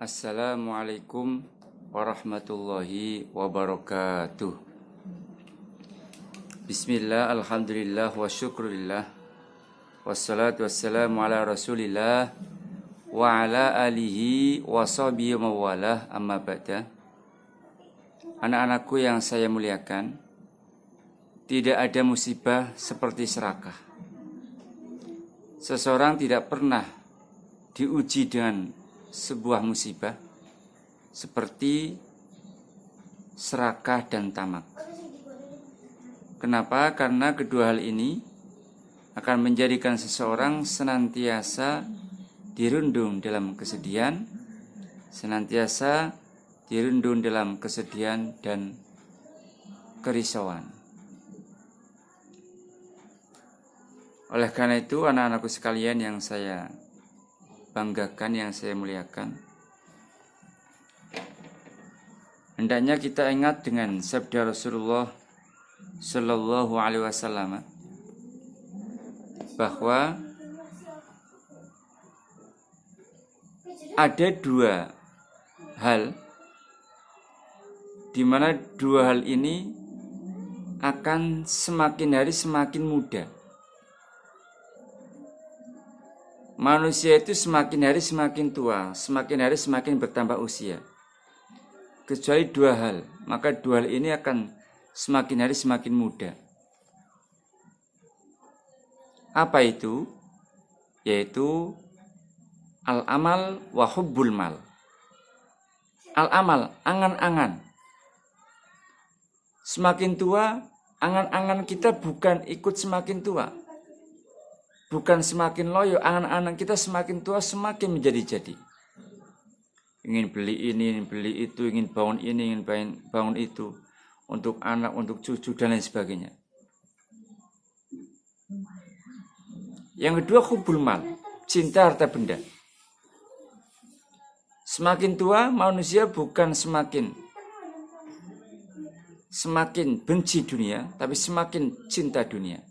Assalamualaikum warahmatullahi wabarakatuh. Bismillah, alhamdulillah, wa syukurillah, wassalatu wassalamu ala rasulillah wa ala alihi wa sahbihi mawalah, amma ba'da. Anak-anakku yang saya muliakan, tidak ada musibah seperti serakah. Seseorang tidak pernah diuji dengan sebuah musibah seperti serakah dan tamak. Kenapa? Karena kedua hal ini akan menjadikan seseorang senantiasa dirundung dalam kesedihan, senantiasa dirundung dalam kesedihan dan kerisauan. Oleh karena itu, anak-anakku sekalian yang saya banggakan, yang saya muliakan, hendaknya kita ingat dengan sabda Rasulullah Sallallahu Alaihi Wasallam bahwa ada dua hal di mana dua hal ini akan semakin hari semakin muda. Manusia itu semakin hari semakin tua, semakin hari semakin bertambah usia. Kecuali dua hal, maka dua hal ini akan semakin hari semakin muda. Apa itu? Yaitu al-amal wa hubbul mal. Al-amal, angan-angan. Semakin tua, angan-angan kita bukan ikut semakin tua. Bukan semakin loyo, angan-angan kita semakin tua semakin menjadi-jadi. Ingin beli ini, ingin beli itu, ingin bangun ini, ingin bangun itu. Untuk anak, untuk cucu, dan lain sebagainya. Yang kedua, hubbul mal, cinta harta benda. Semakin tua, manusia bukan semakin benci dunia, tapi semakin cinta dunia.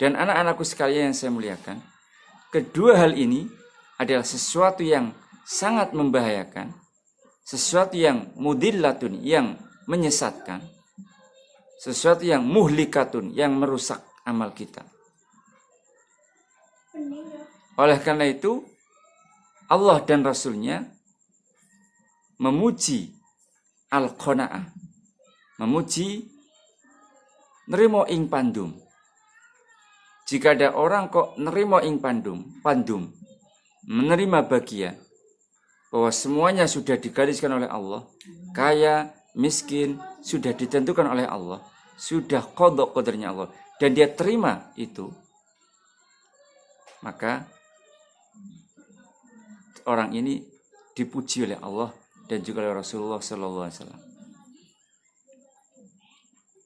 Dan anak-anakku sekalian yang saya muliakan, kedua hal ini adalah sesuatu yang sangat membahayakan, sesuatu yang mudillatun, yang menyesatkan, sesuatu yang muhlikatun, yang merusak amal kita. Oleh karena itu, Allah dan Rasulnya memuji al-qanaah, memuji nerimo ing pandum. Jika ada orang kok nerimo ing pandum, menerima bagian, bahwa semuanya sudah digariskan oleh Allah, kaya, miskin, sudah ditentukan oleh Allah, sudah qadha qadarnya Allah, dan dia terima itu, maka orang ini dipuji oleh Allah dan juga oleh Rasulullah Sallallahu Alaihi Wasallam.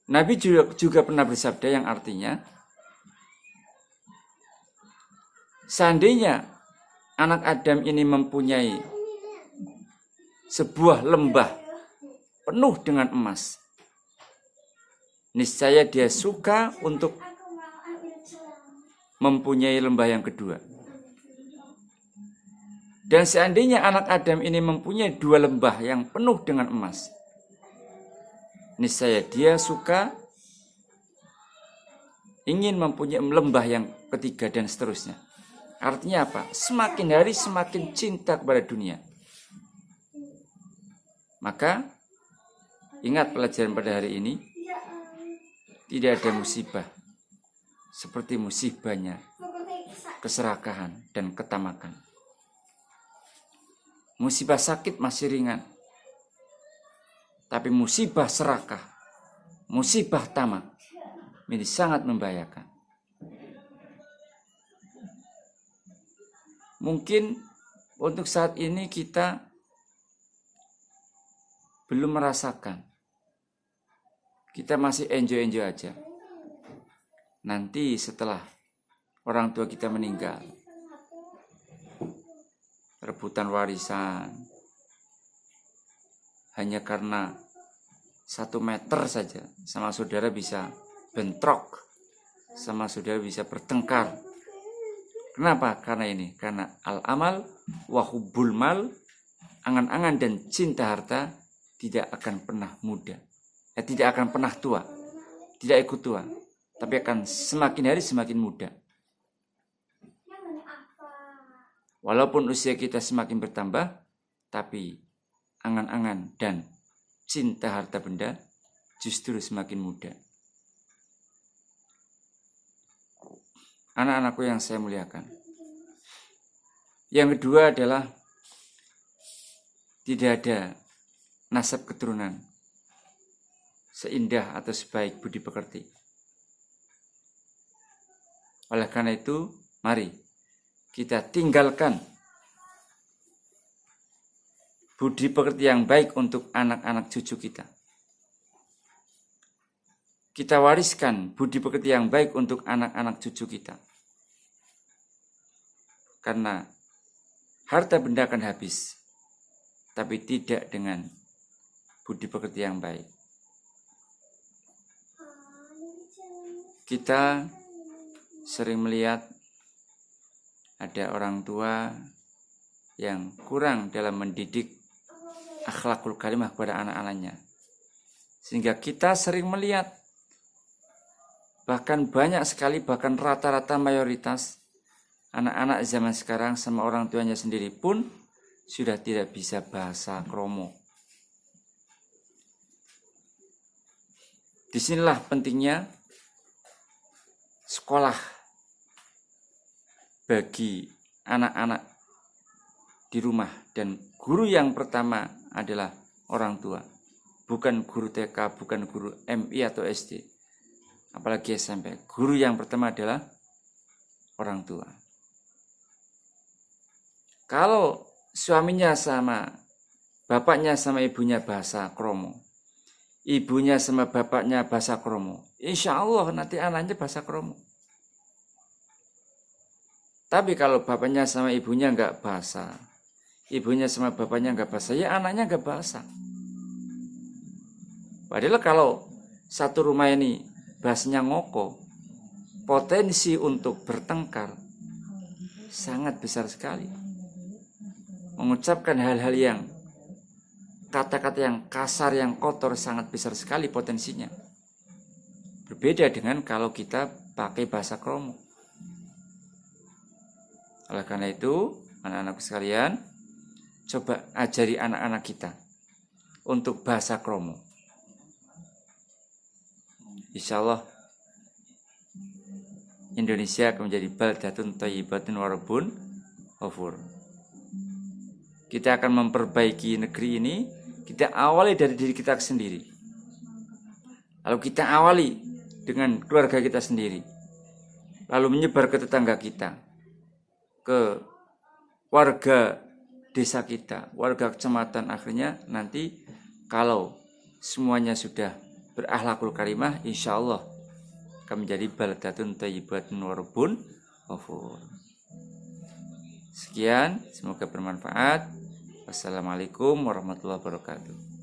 Nabi juga pernah bersabda yang artinya, seandainya anak Adam ini mempunyai sebuah lembah penuh dengan emas, niscaya dia suka untuk mempunyai lembah yang kedua. Dan seandainya anak Adam ini mempunyai dua lembah yang penuh dengan emas, niscaya dia suka ingin mempunyai lembah yang ketiga dan seterusnya. Artinya apa? Semakin hari semakin cinta kepada dunia. Maka ingat pelajaran pada hari ini, tidak ada musibah seperti musibahnya keserakahan dan ketamakan. Musibah sakit masih ringan, tapi musibah serakah, musibah tamak ini sangat membahayakan. Mungkin untuk saat ini kita belum merasakan. Kita masih enjoy aja. Nanti setelah orang tua kita meninggal, rebutan warisan hanya karena 1 meter saja sama saudara bisa bentrok, sama saudara bisa bertengkar. Kenapa? Karena ini, karena al-amal wa hubbul mal, angan-angan dan cinta harta tidak akan pernah muda. Tidak akan pernah tua. Tidak ikut tua, tapi akan semakin hari semakin muda. Walaupun usia kita semakin bertambah, tapi angan-angan dan cinta harta benda justru semakin muda. Anak-anakku yang saya muliakan. Yang kedua adalah tidak ada nasab keturunan seindah atau sebaik budi pekerti. Oleh karena itu, mari kita tinggalkan budi pekerti yang baik untuk anak-anak cucu kita. Kita wariskan budi pekerti yang baik untuk anak-anak cucu kita. Karena harta benda akan habis, tapi tidak dengan budi pekerti yang baik. Kita sering melihat ada orang tua yang kurang dalam mendidik akhlakul karimah kepada anak-anaknya. Sehingga kita sering melihat, bahkan banyak sekali, bahkan rata-rata mayoritas anak-anak zaman sekarang sama orang tuanya sendiri pun sudah tidak bisa bahasa kromo. Disinilah pentingnya sekolah bagi anak-anak di rumah, dan guru yang pertama adalah orang tua, bukan guru TK, bukan guru MI atau SD, apalagi SMP. Guru yang pertama adalah orang tua. Kalau suaminya sama bapaknya sama ibunya bahasa kromo, ibunya sama bapaknya bahasa kromo, insya Allah nanti anaknya bahasa kromo. Tapi kalau bapaknya sama ibunya nggak bahasa, ibunya sama bapaknya nggak bahasa, ya anaknya nggak bahasa. Padahal kalau satu rumah ini bahasanya ngoko, potensi untuk bertengkar sangat besar sekali. Mengucapkan hal-hal yang, kata-kata yang kasar, yang kotor, sangat besar sekali potensinya. Berbeda dengan kalau kita pakai bahasa kromo. Oleh karena itu, anak-anak sekalian, coba ajari anak-anak kita untuk bahasa kromo. Insya Allah Indonesia akan menjadi baldatun thayyibatun wa rabbun ghafur. Kita akan memperbaiki negeri ini, kita awali dari diri kita sendiri. Lalu kita awali dengan keluarga kita sendiri. Lalu menyebar ke tetangga kita, ke warga desa kita, warga kecamatan. Akhirnya nanti kalau semuanya sudah berakhlakul karimah, insya Allah akan menjadi baldatun thayyibatun wa rabbun ghafur. Sekian, semoga bermanfaat. Wassalamualaikum warahmatullahi wabarakatuh.